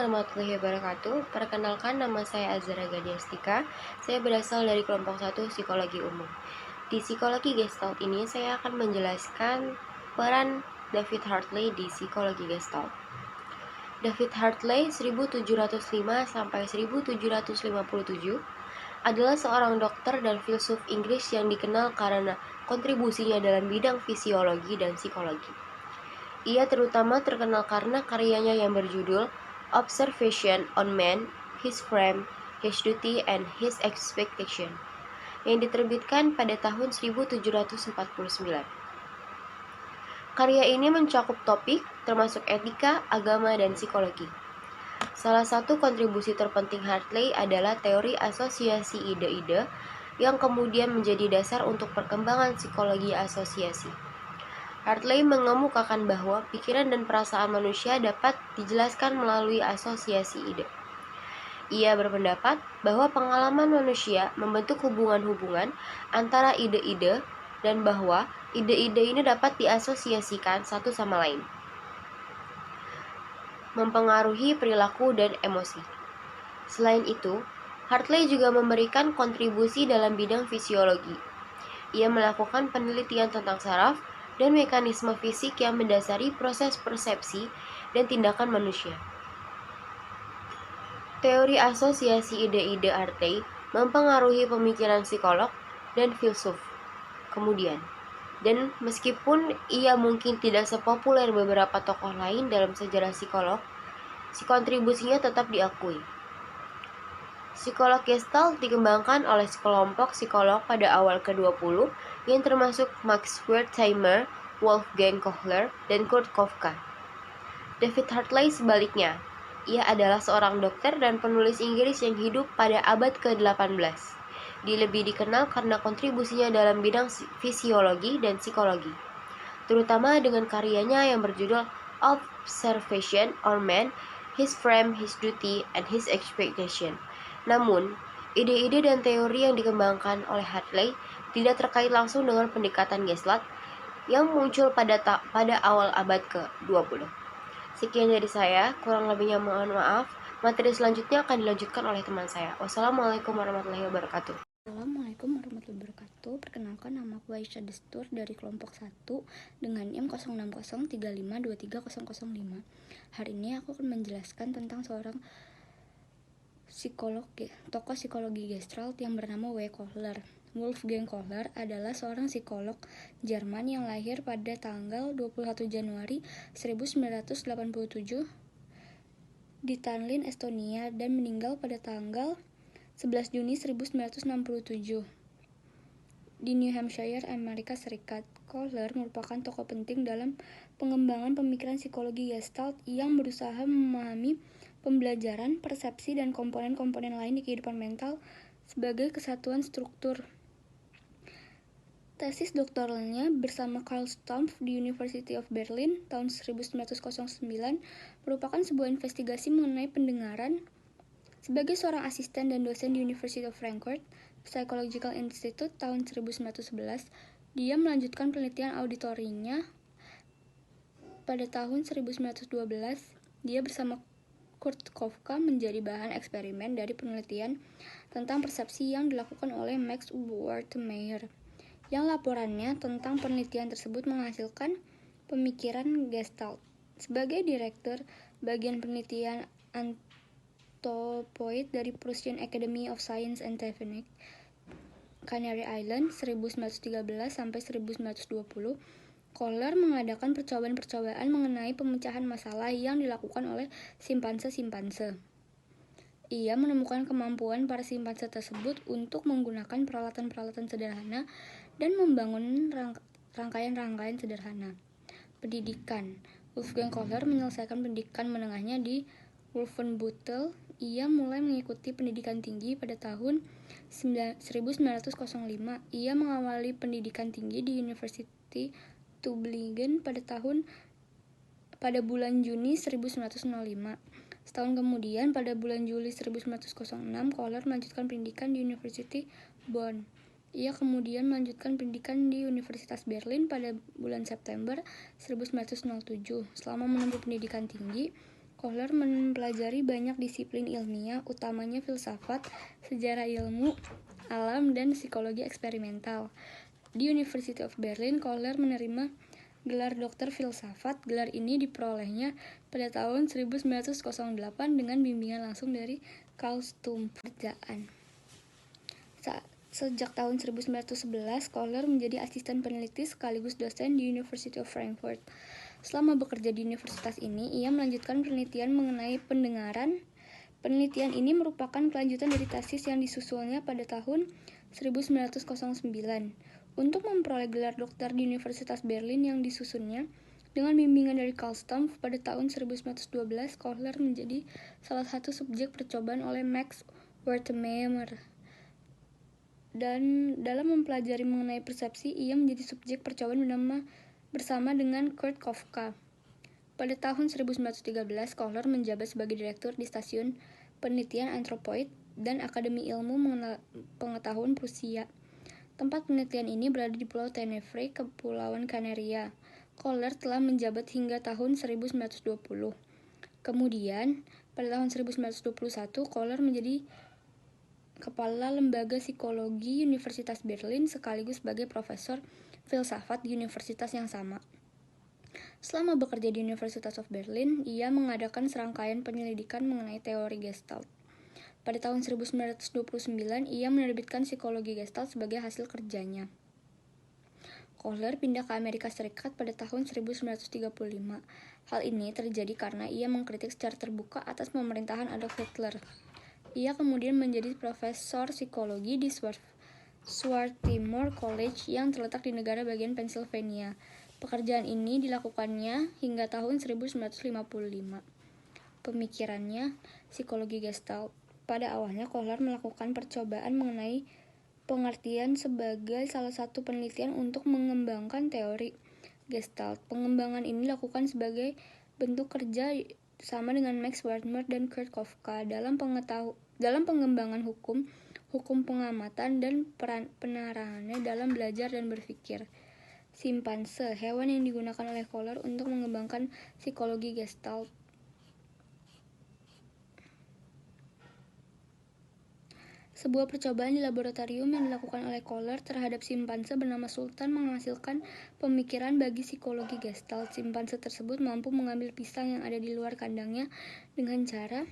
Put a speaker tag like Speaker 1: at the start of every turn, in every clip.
Speaker 1: warahmatullahi wabarakatuh. Perkenalkan, nama saya Azhara Gadiastika. Saya berasal dari kelompok 1 Psikologi Umum. Di Psikologi Gestalt ini saya akan menjelaskan peran David Hartley di Psikologi Gestalt. David Hartley 1705 sampai 1757 adalah seorang dokter dan filsuf Inggris yang dikenal karena kontribusinya dalam bidang fisiologi dan psikologi. Ia terutama terkenal karena karyanya yang berjudul Observation on Man, His Frame, His Duty, and His Expectation, yang diterbitkan pada tahun 1749. Karya ini mencakup topik termasuk etika, agama, dan psikologi. Salah satu kontribusi terpenting Hartley adalah teori asosiasi ide-ide yang kemudian menjadi dasar untuk perkembangan psikologi asosiasi. Hartley mengemukakan bahwa pikiran dan perasaan manusia dapat dijelaskan melalui asosiasi ide. Ia berpendapat bahwa pengalaman manusia membentuk hubungan-hubungan antara ide-ide dan bahwa ide-ide ini dapat diasosiasikan satu sama lain, mempengaruhi perilaku dan emosi. Selain itu, Hartley juga memberikan kontribusi dalam bidang fisiologi. Ia melakukan penelitian tentang saraf dan mekanisme fisik yang mendasari proses persepsi dan tindakan manusia. Teori asosiasi ide-ide Hartley mempengaruhi pemikiran psikolog dan filsuf kemudian. Dan meskipun ia mungkin tidak sepopuler beberapa tokoh lain dalam sejarah psikolog, si kontribusinya tetap diakui. Psikolog Gestalt dikembangkan oleh sekelompok psikolog pada awal ke-20 yang termasuk Max Wertheimer, Wolfgang Kohler, dan Kurt Koffka. David Hartley sebaliknya, ia adalah seorang dokter dan penulis Inggris yang hidup pada abad ke-18. Dia lebih dikenal karena kontribusinya dalam bidang fisiologi dan psikologi, terutama dengan karyanya yang berjudul Observation on Man, His Frame, His Duty, and His Expectation. Namun, ide-ide dan teori yang dikembangkan oleh Hartley tidak terkait langsung dengan pendekatan Gestalt yang muncul pada awal abad ke-20. Sekian dari saya, kurang lebihnya mohon maaf. Materi selanjutnya akan dilanjutkan oleh teman saya. Wassalamualaikum warahmatullahi wabarakatuh.
Speaker 2: Assalamualaikum warahmatullahi wabarakatuh. Perkenalkan, nama aku Aisyah Destur dari kelompok 1 dengan NIM 0603523005. Hari ini aku akan menjelaskan tentang seorang tokoh psikologi Gestalt yang bernama W. Kohler. Wolfgang Kohler adalah seorang psikolog Jerman yang lahir pada tanggal 21 Januari 1987 di Tallinn, Estonia, dan meninggal pada tanggal 11 Juni 1967 di New Hampshire, Amerika Serikat. Kohler merupakan tokoh penting dalam pengembangan pemikiran psikologi Gestalt yang berusaha memahami pembelajaran, persepsi, dan komponen-komponen lain di kehidupan mental sebagai kesatuan struktur. Tesis doktoralnya bersama Karl Stumpf di University of Berlin tahun 1909 merupakan sebuah investigasi mengenai pendengaran. Sebagai seorang asisten dan dosen di University of Frankfurt Psychological Institute tahun 1911, dia melanjutkan penelitian auditorinya. Pada tahun 1912, dia bersama Kurt Koffka menjadi bahan eksperimen dari penelitian tentang persepsi yang dilakukan oleh Max Wertheimer, yang laporannya tentang penelitian tersebut menghasilkan pemikiran Gestalt. Sebagai direktur bagian penelitian Anthropoid dari Prussian Academy of Science and Technique, Canary Island 1913 sampai 1920, Kohler mengadakan percobaan-percobaan mengenai pemecahan masalah yang dilakukan oleh simpanse-simpanse. Ia menemukan kemampuan para simpanse tersebut untuk menggunakan peralatan-peralatan sederhana dan membangun rangkaian-rangkaian sederhana. Pendidikan. Wolfgang Kohler menyelesaikan pendidikan menengahnya di Wolfenbüttel. Ia mulai mengikuti pendidikan tinggi pada tahun 1905. Ia mengawali pendidikan tinggi di University Tübingen pada bulan Juni 1905. Setahun kemudian, pada bulan Juli 1906, Kohler melanjutkan pendidikan di University Bonn. Ia kemudian melanjutkan pendidikan di Universitas Berlin pada bulan September 1907. Selama menempuh pendidikan tinggi, Kohler mempelajari banyak disiplin ilmiah, utamanya filsafat, sejarah ilmu, alam, dan psikologi eksperimental. Di University of Berlin, Kohler menerima gelar dokter filsafat. Gelar ini diperolehnya pada tahun 1908 dengan bimbingan langsung dari Karl Stumpf. Sejak tahun 1911, Kohler menjadi asisten peneliti sekaligus dosen di University of Frankfurt. Selama bekerja di universitas ini, ia melanjutkan penelitian mengenai pendengaran. Penelitian ini merupakan kelanjutan dari tesis yang disusulnya pada tahun 1909. Untuk memperoleh gelar dokter di Universitas Berlin yang disusunnya, dengan bimbingan dari Karl Stumpf pada tahun 1912, Kohler menjadi salah satu subjek percobaan oleh Max Wertheimer. Dan dalam mempelajari mengenai persepsi, ia menjadi subjek percobaan bersama dengan Kurt Kafka. Pada tahun 1913, Kohler menjabat sebagai direktur di Stasiun Penelitian Anthropoid dan Akademi Ilmu Pengetahuan Prusia. Tempat penelitian ini berada di Pulau Tenerife, Kepulauan Kanaria. Kohler telah menjabat hingga tahun 1920. Kemudian, pada tahun 1921, Kohler menjadi Kepala Lembaga Psikologi Universitas Berlin sekaligus sebagai profesor filsafat di universitas yang sama. Selama bekerja di University of Berlin, ia mengadakan serangkaian penyelidikan mengenai teori Gestalt. Pada tahun 1929, ia menerbitkan Psikologi Gestalt sebagai hasil kerjanya. Kohler pindah ke Amerika Serikat pada tahun 1935. Hal ini terjadi karena ia mengkritik secara terbuka atas pemerintahan Adolf Hitler. Ia kemudian menjadi profesor psikologi di Swarthmore College yang terletak di negara bagian Pennsylvania. Pekerjaan ini dilakukannya hingga tahun 1955. Pemikirannya, psikologi Gestalt. Pada awalnya, Kohler melakukan percobaan mengenai pengertian sebagai salah satu penelitian untuk mengembangkan teori Gestalt. Pengembangan ini dilakukan sebagai bentuk kerja sama dengan Max Wertheimer dan Kurt Kafka dalam pengembangan hukum pengamatan, dan penerapannya dalam belajar dan berpikir. Simpanse, hewan yang digunakan oleh Kohler untuk mengembangkan psikologi Gestalt. Sebuah percobaan di laboratorium yang dilakukan oleh Kohler terhadap simpanse bernama Sultan menghasilkan pemikiran bagi psikologi Gestalt. Simpanse tersebut mampu mengambil pisang yang ada di luar kandangnya dengan cara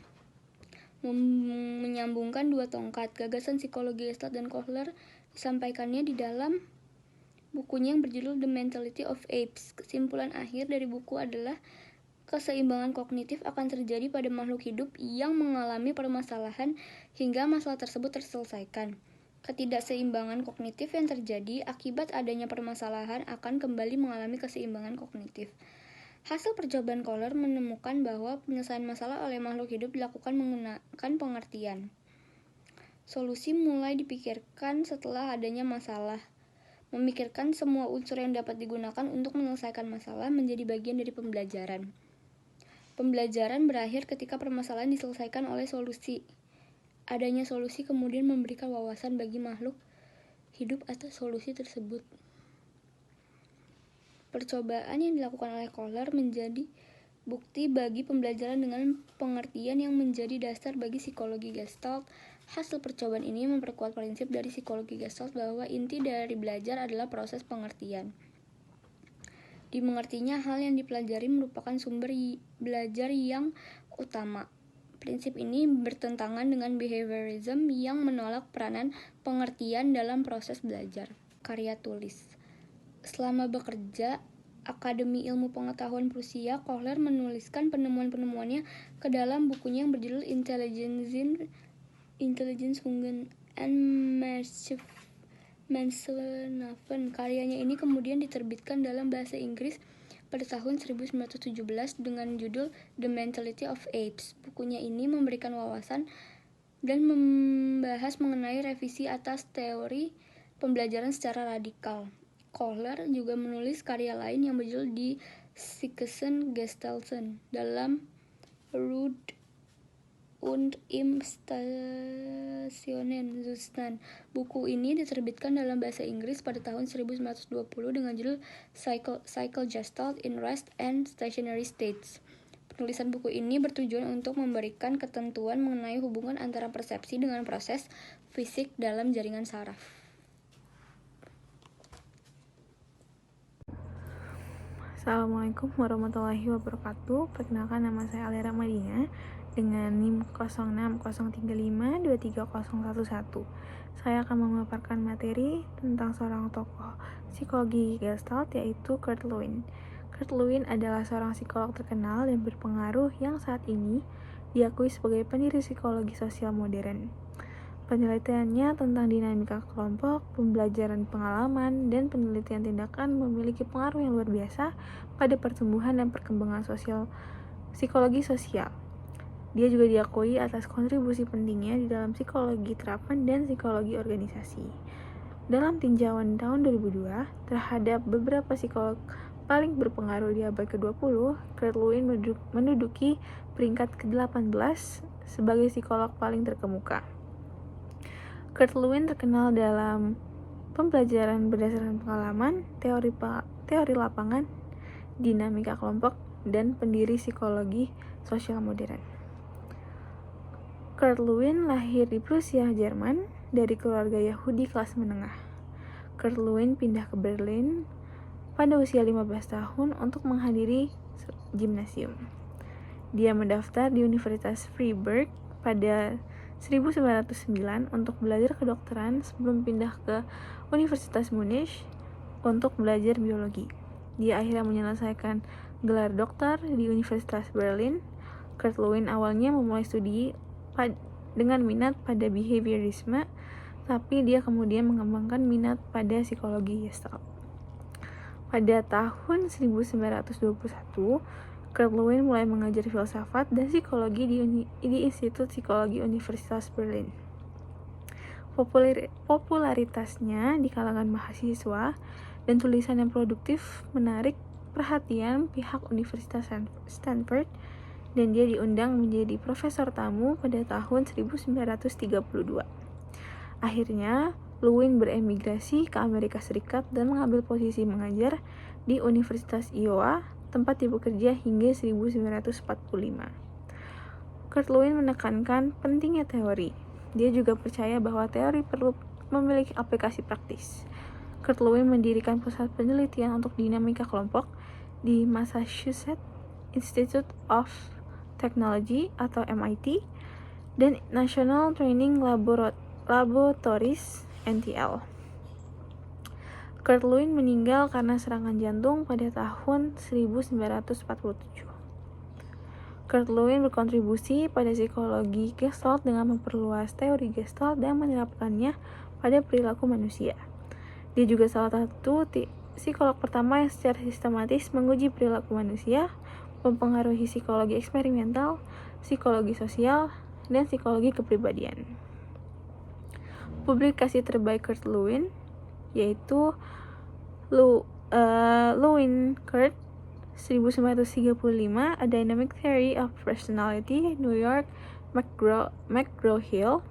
Speaker 2: menyambungkan dua tongkat. Gagasan psikologi Gestalt dan Kohler disampaikannya di dalam bukunya yang berjudul The Mentality of Apes. Kesimpulan akhir dari buku adalah keseimbangan kognitif akan terjadi pada makhluk hidup yang mengalami permasalahan hingga masalah tersebut terselesaikan. Ketidakseimbangan kognitif yang terjadi akibat adanya permasalahan akan kembali mengalami keseimbangan kognitif. Hasil percobaan Kohler menemukan bahwa penyelesaian masalah oleh makhluk hidup dilakukan menggunakan pengertian. Solusi mulai dipikirkan setelah adanya masalah. Memikirkan semua unsur yang dapat digunakan untuk menyelesaikan masalah menjadi bagian dari pembelajaran. Pembelajaran berakhir ketika permasalahan diselesaikan oleh solusi. Adanya solusi kemudian memberikan wawasan bagi makhluk hidup atas solusi tersebut. Percobaan yang dilakukan oleh Kohler menjadi bukti bagi pembelajaran dengan pengertian yang menjadi dasar bagi psikologi Gestalt. Hasil percobaan ini memperkuat prinsip dari psikologi Gestalt bahwa inti dari belajar adalah proses pengertian. Dimengertinya hal yang dipelajari merupakan sumber belajar yang utama. Prinsip ini bertentangan dengan behaviorism yang menolak peranan pengertian dalam proses belajar. Karya tulis. Selama bekerja Akademi Ilmu Pengetahuan Prusia, Kohler menuliskan penemuan-penemuannya ke dalam bukunya yang berjudul Intelligenzfunken and Menschenaffen. Karyanya ini kemudian diterbitkan dalam bahasa Inggris pada tahun 1917 dengan judul The Mentality of Apes. Bukunya ini memberikan wawasan dan membahas mengenai revisi atas teori pembelajaran secara radikal. Kohler juga menulis karya lain yang berjudul Die Psychischen Gestalten dalam Rud und im Stationen Zustand. Buku ini diterbitkan dalam bahasa Inggris pada tahun 1920 dengan judul Psychogestalt in Rest and Stationary States. Penulisan buku ini bertujuan untuk memberikan ketentuan mengenai hubungan antara persepsi dengan proses fisik dalam jaringan saraf.
Speaker 3: Assalamualaikum warahmatullahi wabarakatuh. Perkenalkan, nama saya Alera Madina dengan NIM 0603523011. Saya akan memaparkan materi tentang seorang tokoh psikologi Gestalt, yaitu Kurt Lewin. Kurt Lewin adalah seorang psikolog terkenal dan berpengaruh yang saat ini diakui sebagai pendiri psikologi sosial modern. Penelitiannya tentang dinamika kelompok, pembelajaran pengalaman, dan penelitian tindakan memiliki pengaruh yang luar biasa pada pertumbuhan dan perkembangan psikologi sosial. Dia juga diakui atas kontribusi pentingnya di dalam psikologi terapan dan psikologi organisasi. Dalam tinjauan tahun 2002 terhadap beberapa psikolog paling berpengaruh di abad ke-20, Kurt Lewin menduduki peringkat ke-18 sebagai psikolog paling terkemuka. Kurt Lewin terkenal dalam pembelajaran berdasarkan pengalaman, teori lapangan, dinamika kelompok, dan pendiri psikologi sosial modern. Kurt Lewin lahir di Prusia, Jerman, dari keluarga Yahudi kelas menengah. Kurt Lewin pindah ke Berlin pada usia 15 tahun untuk menghadiri gimnasium. Dia mendaftar di Universitas Freiburg pada 1909 untuk belajar kedokteran sebelum pindah ke Universitas Munich untuk belajar biologi. Dia akhirnya menyelesaikan gelar doktor di Universitas Berlin. Kurt Lewin awalnya memulai studi dengan minat pada behaviorisme, tapi dia kemudian mengembangkan minat pada psikologi Gestalt. Pada tahun 1921, Kurt Lewin mulai mengajar filsafat dan psikologi di Institut Psikologi Universitas Berlin. Popularitasnya di kalangan mahasiswa dan tulisan yang produktif menarik perhatian pihak Universitas Stanford, dan dia diundang menjadi profesor tamu pada tahun 1932. Akhirnya, Lewin beremigrasi ke Amerika Serikat dan mengambil posisi mengajar di Universitas Iowa, tempat dia bekerja hingga 1945. Kurt Lewin menekankan pentingnya teori. Dia juga percaya bahwa teori perlu memiliki aplikasi praktis. Kurt Lewin mendirikan pusat penelitian untuk dinamika kelompok di Massachusetts Institute of Technology atau MIT dan National Training Laboratories NTL. Kurt Lewin meninggal karena serangan jantung pada tahun 1947. Kurt Lewin berkontribusi pada psikologi Gestalt dengan memperluas teori Gestalt dan menerapkannya pada perilaku manusia. Dia juga salah satu psikolog pertama yang secara sistematis menguji perilaku manusia, mempengaruhi psikologi eksperimental, psikologi sosial, dan psikologi kepribadian. Publikasi terbaik Kurt Lewin yaitu Lewin Kurt 1935, A Dynamic Theory of Personality, New York, McGraw-Hill.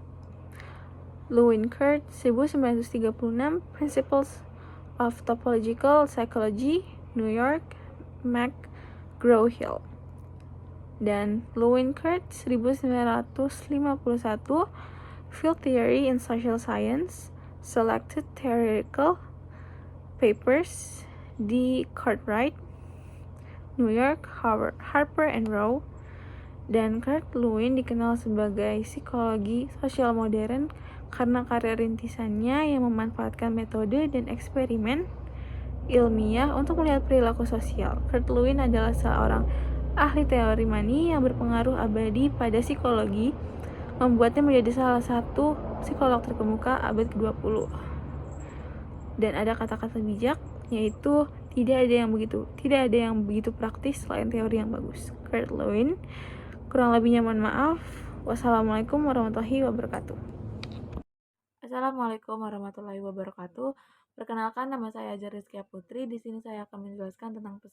Speaker 3: Lewin Kurt 1936, Principles of Topological Psychology, New York, McGraw-Hill. Dan Lewin Kurt 1951, Field Theory in Social Science, Selected Theoretical Papers di Cartwright, New York, Harper and Row. Dan Kurt Lewin dikenal sebagai psikologi sosial modern karena karya rintisannya yang memanfaatkan metode dan eksperimen ilmiah untuk melihat perilaku sosial. Kurt Lewin adalah seorang ahli teori money yang berpengaruh abadi pada psikologi, membuatnya menjadi salah satu psikolog terkemuka abad ke-20. Dan ada kata-kata bijak, yaitu tidak ada yang begitu praktis selain teori yang bagus. Kurt Lewin. Kurang lebihnya mohon maaf. Wassalamualaikum warahmatullahi wabarakatuh.
Speaker 4: Assalamualaikum warahmatullahi wabarakatuh. Perkenalkan, nama saya Ajar Rizkia Putri. Di sini saya akan menjelaskan tentang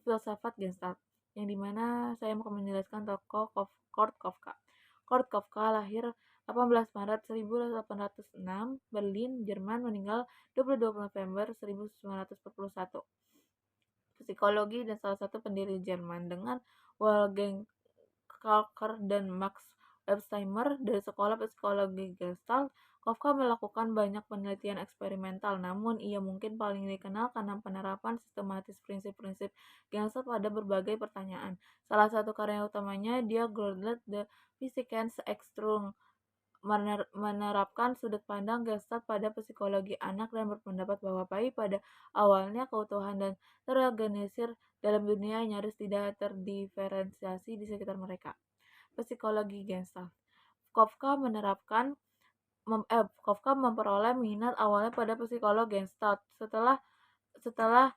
Speaker 4: filsafat Gestalt, yang dimana saya akan menjelaskan tokoh Kurt Kafka. Kurt Kafka lahir 18 Maret 1806, Berlin, Jerman, meninggal 22 November 1941. Psikologi dan salah satu pendiri Jerman dengan Wolfgang Kalker dan Max Epsteimer dari Sekolah Psikologi Gestalt. Kafka melakukan banyak penelitian eksperimental, namun ia mungkin paling dikenal karena penerapan sistematis prinsip-prinsip Gestalt pada berbagai pertanyaan. Salah satu karya utamanya, Die Grundlagen der Psyche Extrung, menerapkan sudut pandang Gestalt pada psikologi anak dan berpendapat bahwa bayi pada awalnya keutuhan dan terorganisir dalam dunia nyaris tidak terdiferensiasi di sekitar mereka. Psikologi Gestalt. Kafka memperoleh minat awalnya pada psikologi Gestalt setelah setelah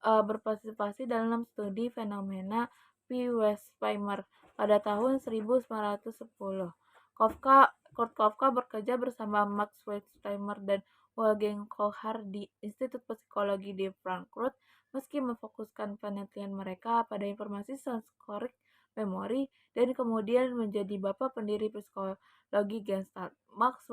Speaker 4: berpartisipasi dalam studi fenomena P. Westheimer pada tahun 1910. Kurt Kafka bekerja bersama Max Westheimer dan Wolfgang Kohar di Institut Psikologi di Frankfurt. Meski memfokuskan penelitian mereka pada informasi sensorik memori dan kemudian menjadi bapak pendiri psikologi Gestalt, Max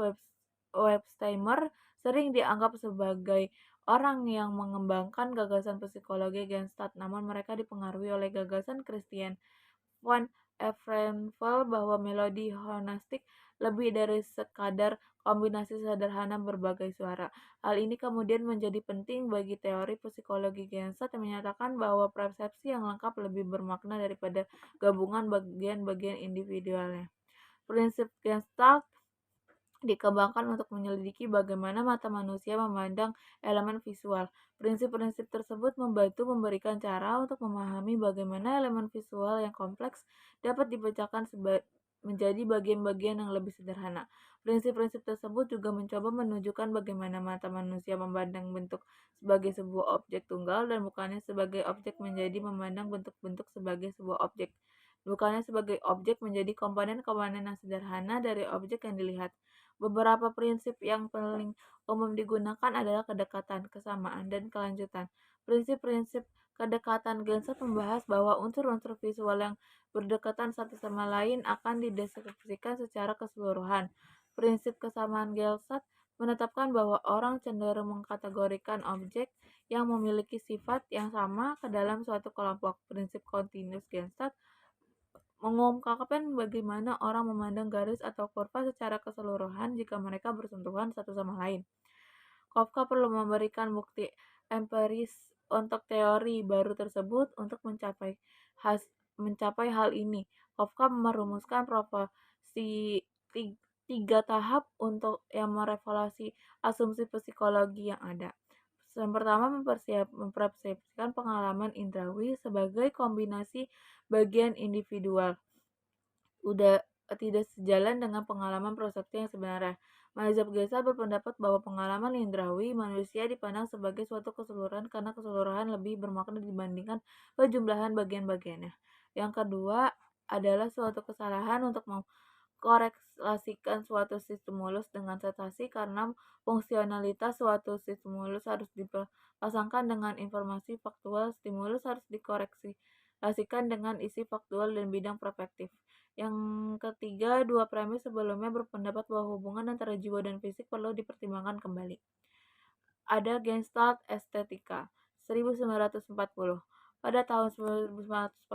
Speaker 4: Westheimer sering dianggap sebagai orang yang mengembangkan gagasan psikologi Gestalt, namun mereka dipengaruhi oleh gagasan Christian von Ehrenfeld bahwa melodi holistik lebih dari sekadar kombinasi sederhana berbagai suara. Hal ini kemudian menjadi penting bagi teori psikologi Gestalt yang menyatakan bahwa persepsi yang lengkap lebih bermakna daripada gabungan bagian-bagian individualnya. Prinsip Gestalt dikembangkan untuk menyelidiki bagaimana mata manusia memandang elemen visual. Prinsip-prinsip tersebut membantu memberikan cara untuk memahami bagaimana elemen visual yang kompleks dapat dipecahkan menjadi bagian-bagian yang lebih sederhana. Prinsip-prinsip tersebut juga mencoba menunjukkan bagaimana mata manusia memandang bentuk sebagai sebuah objek tunggal dan bukannya sebagai objek menjadi memandang bentuk-bentuk sebagai sebuah objek. Bukannya sebagai objek menjadi komponen-komponen yang sederhana dari objek yang dilihat. Beberapa prinsip yang paling umum digunakan adalah kedekatan, kesamaan, dan kelanjutan. Prinsip-prinsip kedekatan Gestalt membahas bahwa unsur-unsur visual yang berdekatan satu sama lain akan dideskripsikan secara keseluruhan. Prinsip kesamaan Gestalt menetapkan bahwa orang cenderung mengkategorikan objek yang memiliki sifat yang sama ke dalam suatu kelompok. Prinsip continuous Gestalt mengungkapkan bagaimana orang memandang garis atau kurva secara keseluruhan jika mereka bersentuhan satu sama lain. Kafka perlu memberikan bukti empiris untuk teori baru tersebut untuk mencapai hal ini. Kafka merumuskan proporsi tiga tahap untuk yang merevaluasi asumsi psikologi yang ada. Yang pertama, mempersepsikan pengalaman indrawi sebagai kombinasi bagian individual. Tidak sejalan dengan pengalaman persepsi yang sebenarnya. Mazhab Gestalt berpendapat bahwa pengalaman indrawi manusia dipandang sebagai suatu keseluruhan karena keseluruhan lebih bermakna dibandingkan penjumlahan bagian-bagiannya. Yang kedua adalah suatu kesalahan untuk mengkorelasikan suatu stimulus dengan sensasi karena fungsionalitas suatu stimulus harus dipasangkan dengan informasi faktual. Stimulus harus dikoreksikan dengan isi faktual dan bidang perspektif. Yang ketiga, dua premis sebelumnya berpendapat bahwa hubungan antara jiwa dan fisik perlu dipertimbangkan kembali. Ada Gestalt Estetika 1940. Pada tahun 1940,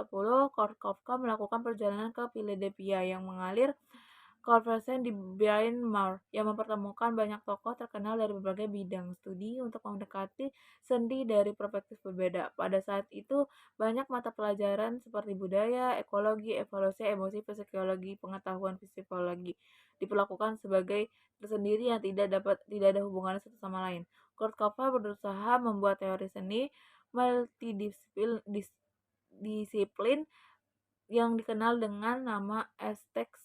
Speaker 4: Kafka melakukan perjalanan ke Philadelphia yang mengalir konferensi di Bryn Mawr yang mempertemukan banyak tokoh terkenal dari berbagai bidang studi untuk mendekati seni dari perspektif berbeda. Pada saat itu, banyak mata pelajaran seperti budaya, ekologi, evolusi, emosi, psikologi, pengetahuan psikologi diperlakukan sebagai tersendiri yang tidak ada hubungannya satu sama lain. Kurt Kafka berusaha membuat teori seni multidisiplin yang dikenal dengan nama Aesthetics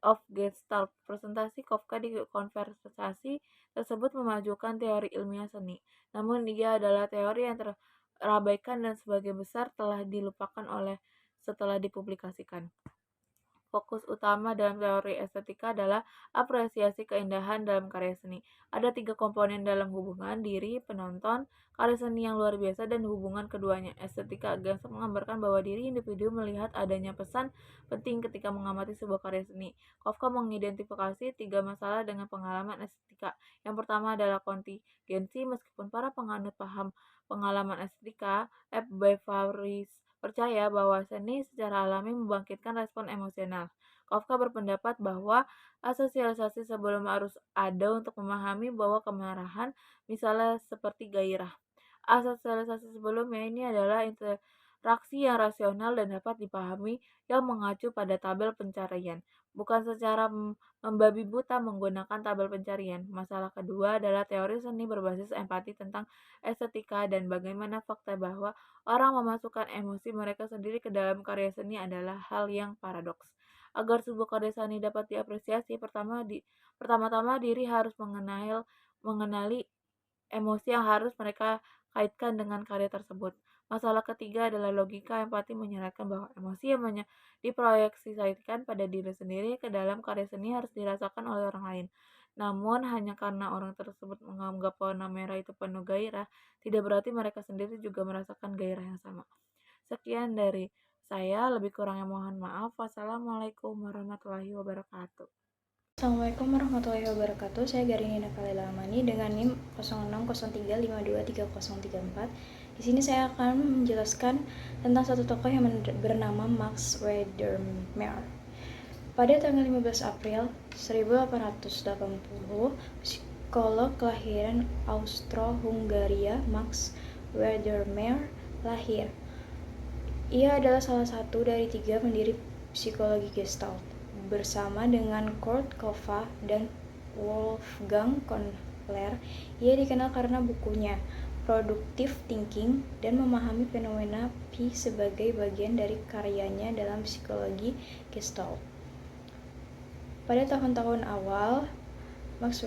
Speaker 4: of Gestalt. Presentasi Kafka di konversasi tersebut memajukan teori ilmiah seni, namun ia adalah teori yang terabaikan dan sebagian besar telah dilupakan setelah dipublikasikan. Fokus utama dalam teori estetika adalah apresiasi keindahan dalam karya seni. Ada tiga komponen dalam hubungan diri, penonton, karya seni yang luar biasa, dan hubungan keduanya. Estetika Gestalt menggambarkan bahwa diri individu melihat adanya pesan penting ketika mengamati sebuah karya seni. Kafka mengidentifikasi tiga masalah dengan pengalaman estetika. Yang pertama adalah kontingensi. Meskipun para penganut paham pengalaman estetika, F. Bavaris percaya bahwa seni secara alami membangkitkan respon emosional. Kafka berpendapat bahwa asosialisasi sebelum harus ada untuk memahami bahwa kemarahan, misalnya seperti gairah. Asosialisasi sebelumnya ini adalah interaksi yang rasional dan dapat dipahami yang mengacu pada tabel pencarian, bukan secara membabi buta menggunakan tabel pencarian. Masalah kedua adalah teori seni berbasis empati tentang estetika dan bagaimana fakta bahwa orang memasukkan emosi mereka sendiri ke dalam karya seni adalah hal yang paradoks. Agar sebuah karya seni dapat diapresiasi, pertama-tama diri harus mengenali emosi yang harus mereka kaitkan dengan karya tersebut. Masalah ketiga adalah logika empati menyarankan bahwa emosi yang diproyeksikan pada diri sendiri ke dalam karya seni harus dirasakan oleh orang lain. Namun, hanya karena orang tersebut menganggap warna merah itu penuh gairah, tidak berarti mereka sendiri juga merasakan gairah yang sama. Sekian dari saya, lebih kurangnya mohon maaf. Wassalamualaikum warahmatullahi wabarakatuh.
Speaker 2: Assalamualaikum warahmatullahi wabarakatuh. Saya Garini Nakalila Amani dengan NIM 0603523034. Di sini saya akan menjelaskan tentang satu tokoh yang bernama Max Wedermeer. Pada tanggal 15 April 1880, psikolog kelahiran Austro-Hungaria Max Wedermeer lahir. Ia adalah salah satu dari 3 pendiri psikologi Gestalt, bersama dengan Kurt Koffa dan Wolfgang Kohler. Ia dikenal karena bukunya Productive Thinking dan memahami fenomena P sebagai bagian dari karyanya dalam psikologi Gestalt. Pada tahun-tahun awal, Max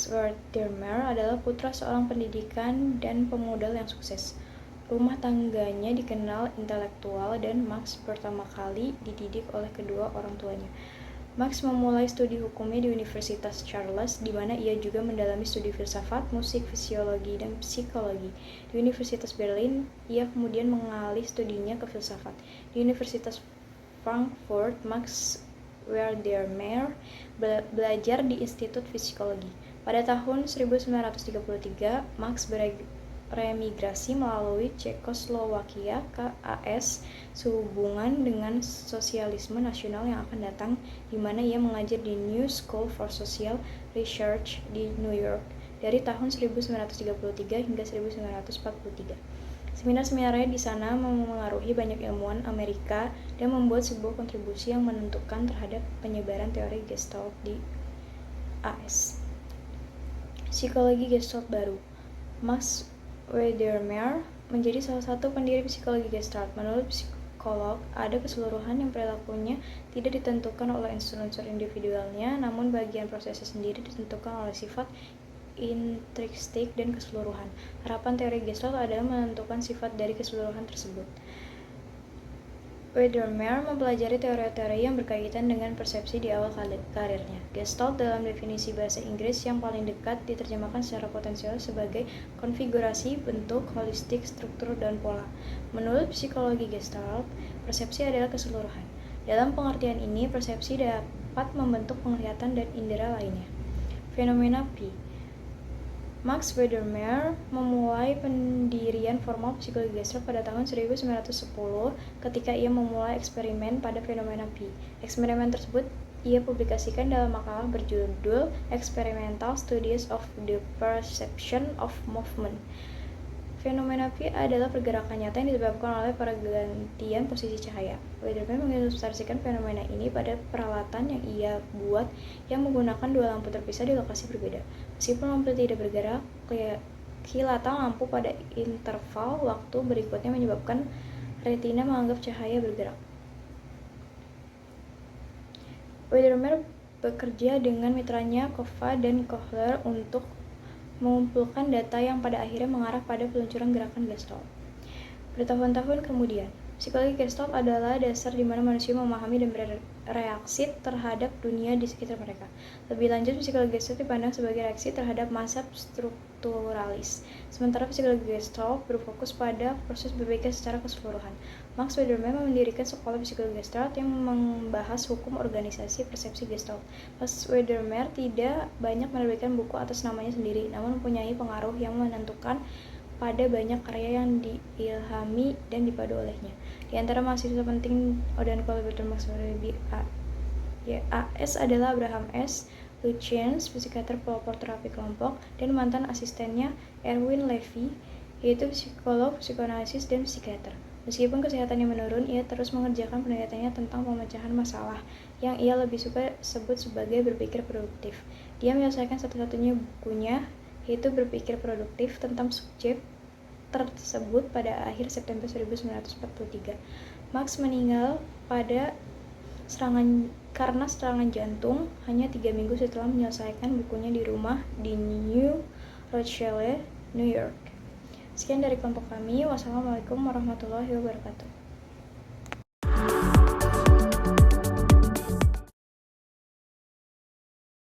Speaker 2: Wedermeer adalah putra seorang pendidikan dan pemodal yang sukses. Rumah tangganya dikenal intelektual dan Max pertama kali dididik oleh kedua orang tuanya. Max memulai studi hukumnya di Universitas Charles, di mana ia juga mendalami studi filsafat, musik, fisiologi, dan psikologi. Di Universitas Berlin, ia kemudian mengalih studinya ke filsafat. Di Universitas Frankfurt, Max Wedermeer belajar di Institut Psikologi. Pada tahun 1933, Max beremigrasi melalui Cekoslowakia ke AS sehubungan dengan sosialisme nasional yang akan datang, di mana ia mengajar di New School for Social Research di New York dari tahun 1933 hingga 1943. Seminar-seminarnya di sana memengaruhi banyak ilmuwan Amerika dan membuat sebuah kontribusi yang menentukan terhadap penyebaran teori Gestalt di AS. Psikologi Gestalt baru. Max Wedermeer menjadi salah satu pendiri psikologi Gestalt. Menurut psikolog, ada keseluruhan yang perilakunya tidak ditentukan oleh unsur-unsur individualnya, namun bagian prosesnya sendiri ditentukan oleh sifat intrinsik dan keseluruhan. Harapan teori Gestalt adalah menentukan sifat dari keseluruhan tersebut. Wedermeer mempelajari teori-teori yang berkaitan dengan persepsi di awal karirnya. Gestalt dalam definisi bahasa Inggris yang paling dekat diterjemahkan secara potensial sebagai konfigurasi bentuk, holistik, struktur, dan pola. Menurut psikologi Gestalt, persepsi adalah keseluruhan. Dalam pengertian ini, persepsi dapat membentuk penglihatan dan indera lainnya. Fenomena P. Max Wedermeer memulai pendirian formal psikologi Gestalt pada tahun 1910 ketika ia memulai eksperimen pada fenomena P. Eksperimen tersebut ia publikasikan dalam makalah berjudul Experimental Studies of the Perception of Movement. Fenomena P adalah pergerakan nyata yang disebabkan oleh pergantian posisi cahaya. Wedermeer mengilustrasikan fenomena ini pada peralatan yang ia buat yang menggunakan 2 lampu terpisah di lokasi berbeda. Meskipun lampu tidak bergerak, kilatan lampu pada interval waktu berikutnya menyebabkan retina menganggap cahaya bergerak. Wedermeer bekerja dengan mitranya Koffa dan Kohler untuk mengumpulkan data yang pada akhirnya mengarah pada peluncuran gerakan Gestalt. Bertahun-tahun kemudian, psikologi Gestalt adalah dasar di mana manusia memahami dan bereaksi terhadap dunia di sekitar mereka. Lebih lanjut, psikologi Gestalt dipandang sebagai reaksi terhadap mazhab strukturalis, sementara psikologi Gestalt berfokus pada proses berpikir secara keseluruhan. Max Wedermeer mendirikan sekolah psikologi Gestalt yang membahas hukum organisasi persepsi Gestalt. Max Wedermeer tidak banyak menerbitkan buku atas namanya sendiri, namun mempunyai pengaruh yang menentukan pada banyak karya yang diilhami dan dipadu olehnya. Di antara mahasiswa penting dan kolaborator Maxwell BAS adalah Abraham S. Lutyens, psikiater pelopor terapi kelompok, dan mantan asistennya Erwin Levy, yaitu psikolog, psikoanalisis, dan psikiater. Meskipun kesehatannya menurun, ia terus mengerjakan penelitiannya tentang pemecahan masalah yang ia lebih suka sebut sebagai berpikir produktif. Dia menyelesaikan satu-satunya bukunya, yaitu Berpikir Produktif, tentang subjek tersebut pada akhir September 1943. Marx meninggal karena serangan jantung hanya 3 minggu setelah menyelesaikan bukunya di rumah di New Rochelle, New York. Sekian dari kelompok kami. Wassalamualaikum warahmatullahi wabarakatuh.